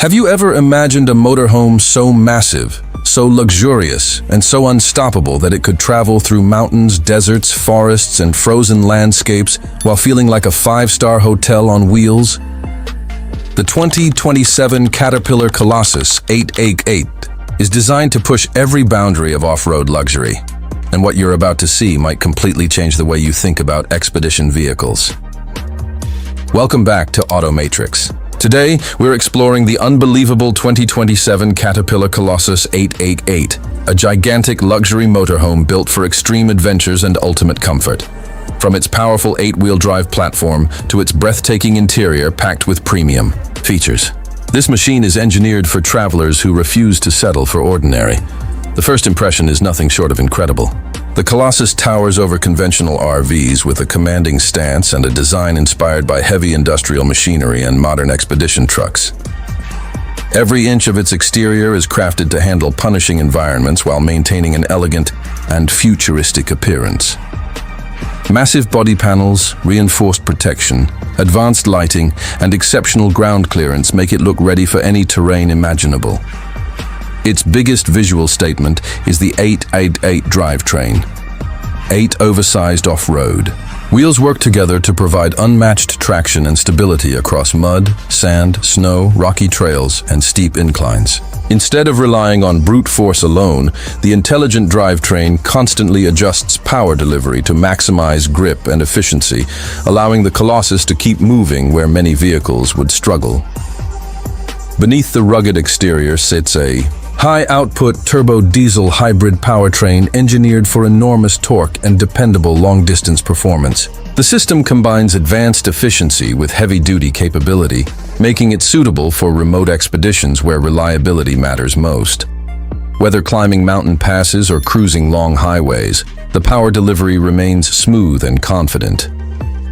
Have you ever imagined a motorhome so massive, so luxurious, and so unstoppable that it could travel through mountains, deserts, forests, and frozen landscapes while feeling like a five-star hotel on wheels? The 2027 Caterpillar Colossus 8x8 is designed to push every boundary of off-road luxury, and what you're about to see might completely change the way you think about expedition vehicles. Welcome back to Auto Matrix. Today, we're exploring the unbelievable 2027 Caterpillar Colossus 8x8, a gigantic luxury motorhome built for extreme adventures and ultimate comfort. From its powerful 8-wheel drive platform to its breathtaking interior packed with premium features. This machine is engineered for travelers who refuse to settle for ordinary. The first impression is nothing short of incredible. The Colossus towers over conventional RVs with a commanding stance and a design inspired by heavy industrial machinery and modern expedition trucks. Every inch of its exterior is crafted to handle punishing environments while maintaining an elegant and futuristic appearance. Massive body panels, reinforced protection, advanced lighting, and exceptional ground clearance make it look ready for any terrain imaginable. Its biggest visual statement is the 8x8 drivetrain. 8 oversized off-road. Wheels work together to provide unmatched traction and stability across mud, sand, snow, rocky trails, and steep inclines. Instead of relying on brute force alone, the intelligent drivetrain constantly adjusts power delivery to maximize grip and efficiency, allowing the Colossus to keep moving where many vehicles would struggle. Beneath the rugged exterior sits a high-output turbo-diesel hybrid powertrain engineered for enormous torque and dependable long-distance performance. The system combines advanced efficiency with heavy-duty capability, making it suitable for remote expeditions where reliability matters most. Whether climbing mountain passes or cruising long highways, the power delivery remains smooth and confident.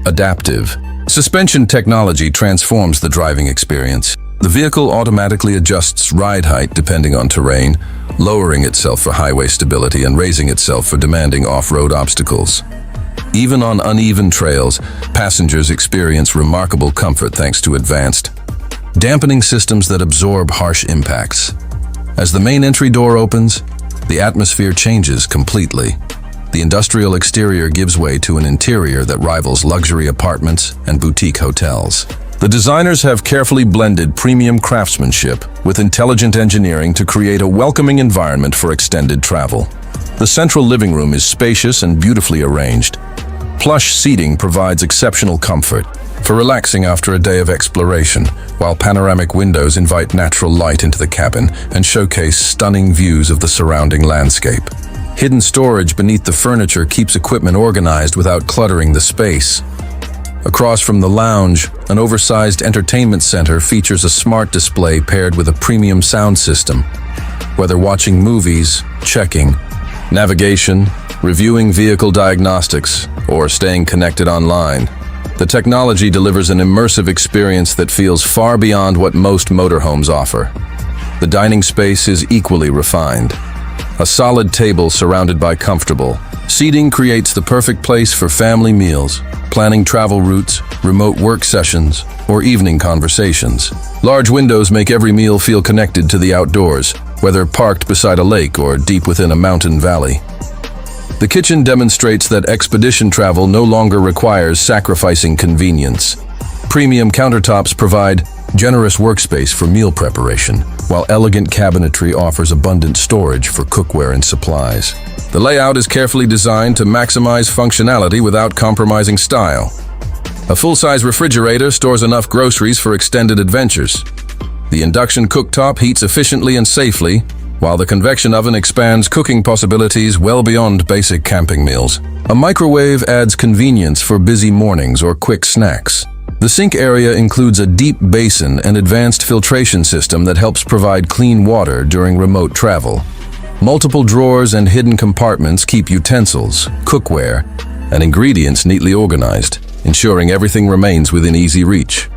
Adaptive. Suspension technology transforms the driving experience. The vehicle automatically adjusts ride height depending on terrain, lowering itself for highway stability and raising itself for demanding off-road obstacles. Even on uneven trails, passengers experience remarkable comfort thanks to advanced dampening systems that absorb harsh impacts. As the main entry door opens, the atmosphere changes completely. The industrial exterior gives way to an interior that rivals luxury apartments and boutique hotels. The designers have carefully blended premium craftsmanship with intelligent engineering to create a welcoming environment for extended travel. The central living room is spacious and beautifully arranged. Plush seating provides exceptional comfort for relaxing after a day of exploration, while panoramic windows invite natural light into the cabin and showcase stunning views of the surrounding landscape. Hidden storage beneath the furniture keeps equipment organized without cluttering the space. Across from the lounge, an oversized entertainment center features a smart display paired with a premium sound system. Whether watching movies, checking, navigation, reviewing vehicle diagnostics, or staying connected online, the technology delivers an immersive experience that feels far beyond what most motorhomes offer. The dining space is equally refined. A solid table surrounded by comfortable seating creates the perfect place for family meals, planning travel routes, remote work sessions, or evening conversations. Large windows make every meal feel connected to the outdoors, whether parked beside a lake or deep within a mountain valley. The kitchen demonstrates that expedition travel no longer requires sacrificing convenience. Premium countertops provide generous workspace for meal preparation, while elegant cabinetry offers abundant storage for cookware and supplies. The layout is carefully designed to maximize functionality without compromising style. A full-size refrigerator stores enough groceries for extended adventures. The induction cooktop heats efficiently and safely, while the convection oven expands cooking possibilities well beyond basic camping meals. A microwave adds convenience for busy mornings or quick snacks. The sink area includes a deep basin and advanced filtration system that helps provide clean water during remote travel. Multiple drawers and hidden compartments keep utensils, cookware, and ingredients neatly organized, ensuring everything remains within easy reach.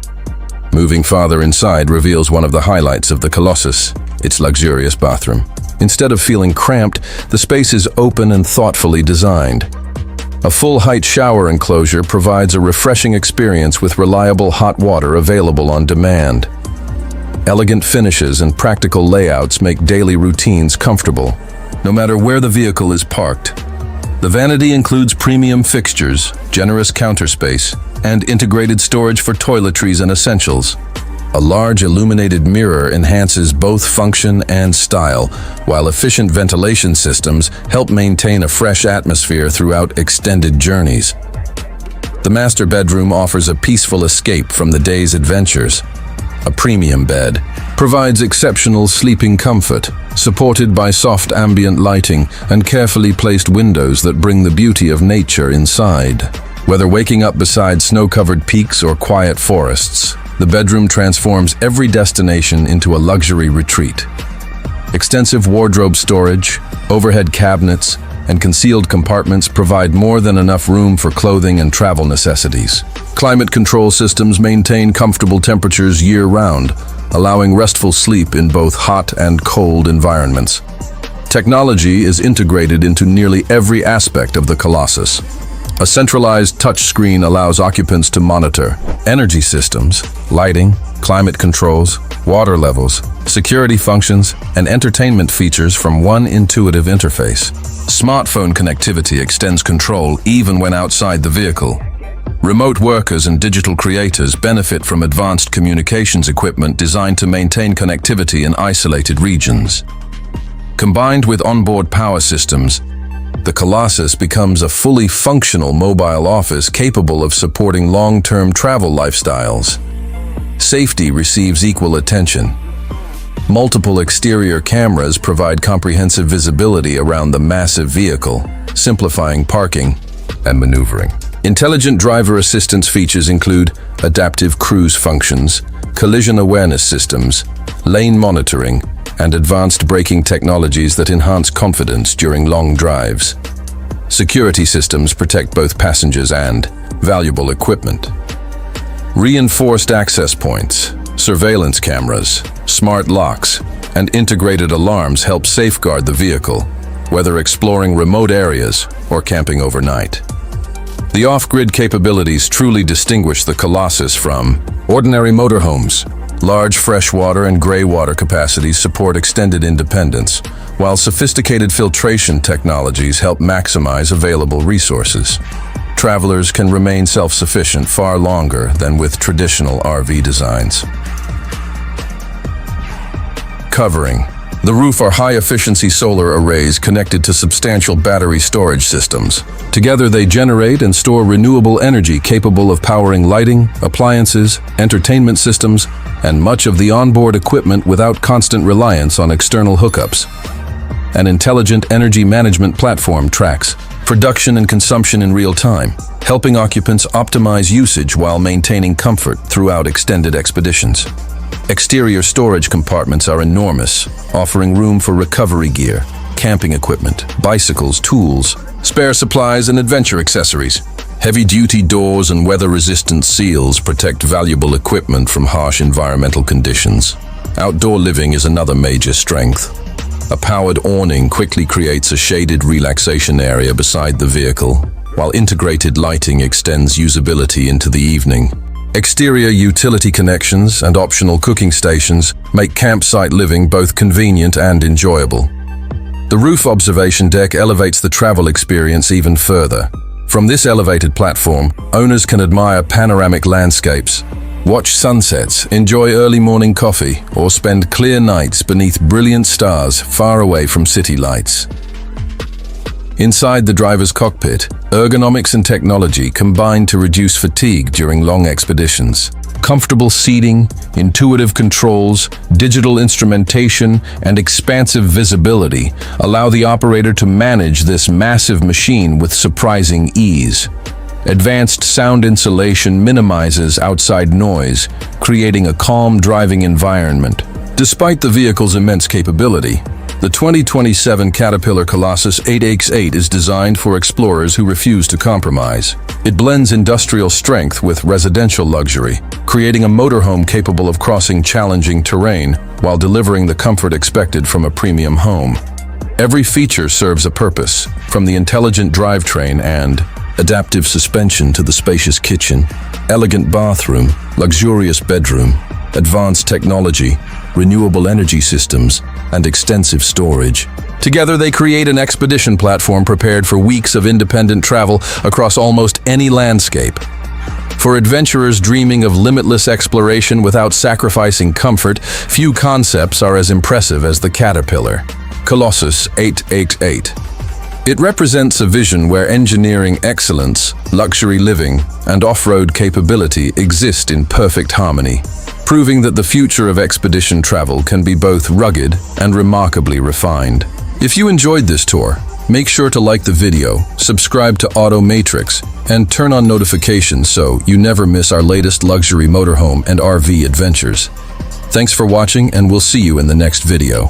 Moving farther inside reveals one of the highlights of the Colossus, its luxurious bathroom. Instead of feeling cramped, the space is open and thoughtfully designed. A full-height shower enclosure provides a refreshing experience with reliable hot water available on demand. Elegant finishes and practical layouts make daily routines comfortable, no matter where the vehicle is parked. The vanity includes premium fixtures, generous counter space, and integrated storage for toiletries and essentials. A large illuminated mirror enhances both function and style, while efficient ventilation systems help maintain a fresh atmosphere throughout extended journeys. The master bedroom offers a peaceful escape from the day's adventures. A premium bed provides exceptional sleeping comfort, supported by soft ambient lighting and carefully placed windows that bring the beauty of nature inside. Whether waking up beside snow-covered peaks or quiet forests, the bedroom transforms every destination into a luxury retreat. Extensive wardrobe storage, overhead cabinets, and concealed compartments provide more than enough room for clothing and travel necessities. Climate control systems maintain comfortable temperatures year-round, allowing restful sleep in both hot and cold environments. Technology is integrated into nearly every aspect of the Colossus. A centralized touchscreen allows occupants to monitor energy systems, lighting, climate controls, water levels, security functions, and entertainment features from one intuitive interface. Smartphone connectivity extends control even when outside the vehicle. Remote workers and digital creators benefit from advanced communications equipment designed to maintain connectivity in isolated regions. Combined with onboard power systems, the Colossus becomes a fully functional mobile office capable of supporting long-term travel lifestyles. Safety receives equal attention. Multiple exterior cameras provide comprehensive visibility around the massive vehicle, simplifying parking and maneuvering. Intelligent driver assistance features include adaptive cruise functions, collision awareness systems, lane monitoring, and advanced braking technologies that enhance confidence during long drives. Security systems protect both passengers and valuable equipment. Reinforced access points, surveillance cameras, smart locks, and integrated alarms help safeguard the vehicle, whether exploring remote areas or camping overnight. The off-grid capabilities truly distinguish the Colossus from ordinary motorhomes. Large freshwater and gray water capacities support extended independence, while sophisticated filtration technologies help maximize available resources. Travelers can remain self-sufficient far longer than with traditional RV designs. Covering. The roof are high-efficiency solar arrays connected to substantial battery storage systems. Together they generate and store renewable energy capable of powering lighting, appliances, entertainment systems, and much of the onboard equipment without constant reliance on external hookups. An intelligent energy management platform tracks production and consumption in real time, helping occupants optimize usage while maintaining comfort throughout extended expeditions. Exterior storage compartments are enormous, offering room for recovery gear, camping equipment, bicycles, tools, spare supplies, and adventure accessories. Heavy-duty doors and weather-resistant seals protect valuable equipment from harsh environmental conditions. Outdoor living is another major strength. A powered awning quickly creates a shaded relaxation area beside the vehicle, while integrated lighting extends usability into the evening. Exterior utility connections and optional cooking stations make campsite living both convenient and enjoyable. The roof observation deck elevates the travel experience even further. From this elevated platform, owners can admire panoramic landscapes, watch sunsets, enjoy early morning coffee, or spend clear nights beneath brilliant stars far away from city lights. Inside the driver's cockpit, ergonomics and technology combine to reduce fatigue during long expeditions. Comfortable seating, intuitive controls, digital instrumentation, and expansive visibility allow the operator to manage this massive machine with surprising ease. Advanced sound insulation minimizes outside noise, creating a calm driving environment. Despite the vehicle's immense capability, the 2027 Caterpillar Colossus 8x8 is designed for explorers who refuse to compromise. It blends industrial strength with residential luxury, creating a motorhome capable of crossing challenging terrain while delivering the comfort expected from a premium home. Every feature serves a purpose, from the intelligent drivetrain and adaptive suspension to the spacious kitchen, elegant bathroom, luxurious bedroom, advanced technology, renewable energy systems, and extensive storage. Together, they create an expedition platform prepared for weeks of independent travel across almost any landscape. For adventurers dreaming of limitless exploration without sacrificing comfort, few concepts are as impressive as the Caterpillar Colossus 8x8. It represents a vision where engineering excellence, luxury living, and off-road capability exist in perfect harmony, proving that the future of expedition travel can be both rugged and remarkably refined. If you enjoyed this tour, make sure to like the video, subscribe to Auto Matrix, and turn on notifications so you never miss our latest luxury motorhome and RV adventures. Thanks for watching, and we'll see you in the next video.